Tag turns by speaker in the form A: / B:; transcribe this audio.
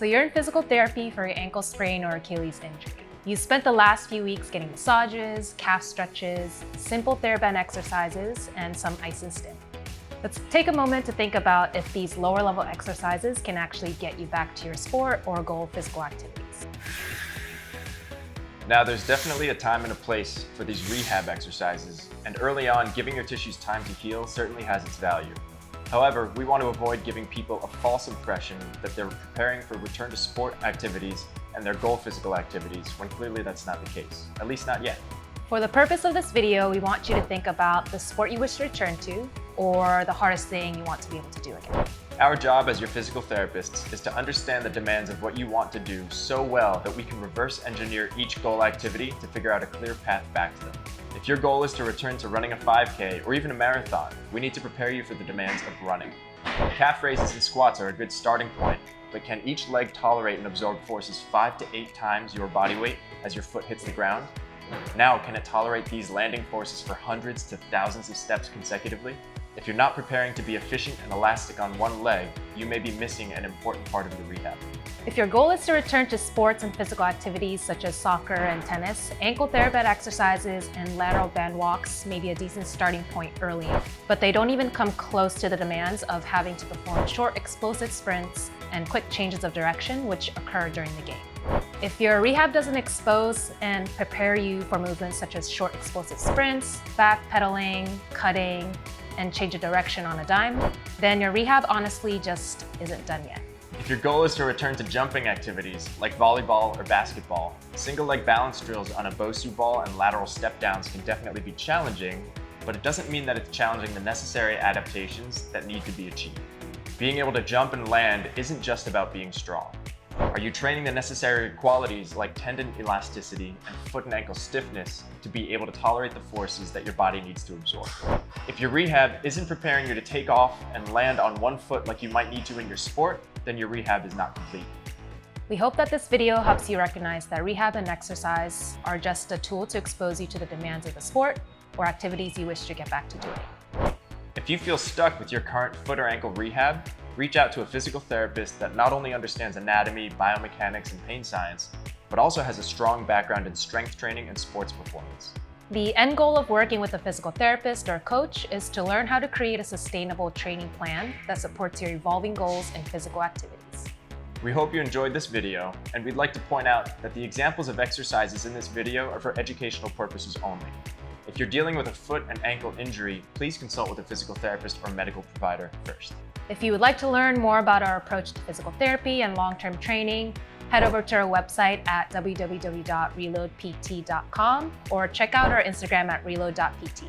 A: So you're in physical therapy for your ankle sprain or Achilles injury. You spent the last few weeks getting massages, calf stretches, simple TheraBand exercises, and some ice and stim. Let's take a moment to think about if these lower level exercises can actually get you back to your sport or goal physical activities.
B: Now, there's definitely a time and a place for these rehab exercises, and early on, giving your tissues time to heal certainly has its value. However, we want to avoid giving people a false impression that they're preparing for return to sport activities and their goal physical activities, when clearly that's not the case, at least not yet.
A: For the purpose of this video, we want you to think about the sport you wish to return to or the hardest thing you want to be able to do again.
B: Our job as your physical therapists is to understand the demands of what you want to do so well that we can reverse engineer each goal activity to figure out a clear path back to them. If your goal is to return to running a 5K or even a marathon, we need to prepare you for the demands of running. Calf raises and squats are a good starting point, but can each leg tolerate and absorb forces 5 to 8 times your body weight as your foot hits the ground? Now, can it tolerate these landing forces for hundreds to thousands of steps consecutively? If you're not preparing to be efficient and elastic on one leg, you may be missing an important part of the rehab.
A: If your goal is to return to sports and physical activities such as soccer and tennis, ankle TheraBand exercises and lateral band walks may be a decent starting point early, but they don't even come close to the demands of having to perform short explosive sprints and quick changes of direction which occur during the game. If your rehab doesn't expose and prepare you for movements such as short explosive sprints, backpedaling, cutting, and change of direction on a dime, then your rehab honestly just isn't done yet.
B: If your goal is to return to jumping activities like volleyball or basketball, single leg balance drills on a Bosu ball and lateral step downs can definitely be challenging, but it doesn't mean that it's challenging the necessary adaptations that need to be achieved. Being able to jump and land isn't just about being strong. Are you training the necessary qualities like tendon elasticity and foot and ankle stiffness to be able to tolerate the forces that your body needs to absorb? If your rehab isn't preparing you to take off and land on one foot like you might need to in your sport, then your rehab is not complete.
A: We hope that this video helps you recognize that rehab and exercise are just a tool to expose you to the demands of the sport or activities you wish to get back to doing.
B: If you feel stuck with your current foot or ankle rehab, reach out to a physical therapist that not only understands anatomy, biomechanics, and pain science, but also has a strong background in strength training and sports performance.
A: The end goal of working with a physical therapist or coach is to learn how to create a sustainable training plan that supports your evolving goals and physical activities.
B: We hope you enjoyed this video, and we'd like to point out that the examples of exercises in this video are for educational purposes only. If you're dealing with a foot and ankle injury, please consult with a physical therapist or medical provider first.
A: If you would like to learn more about our approach to physical therapy and long-term training, head over to our website at www.reloadpt.com or check out our Instagram at reload.pt.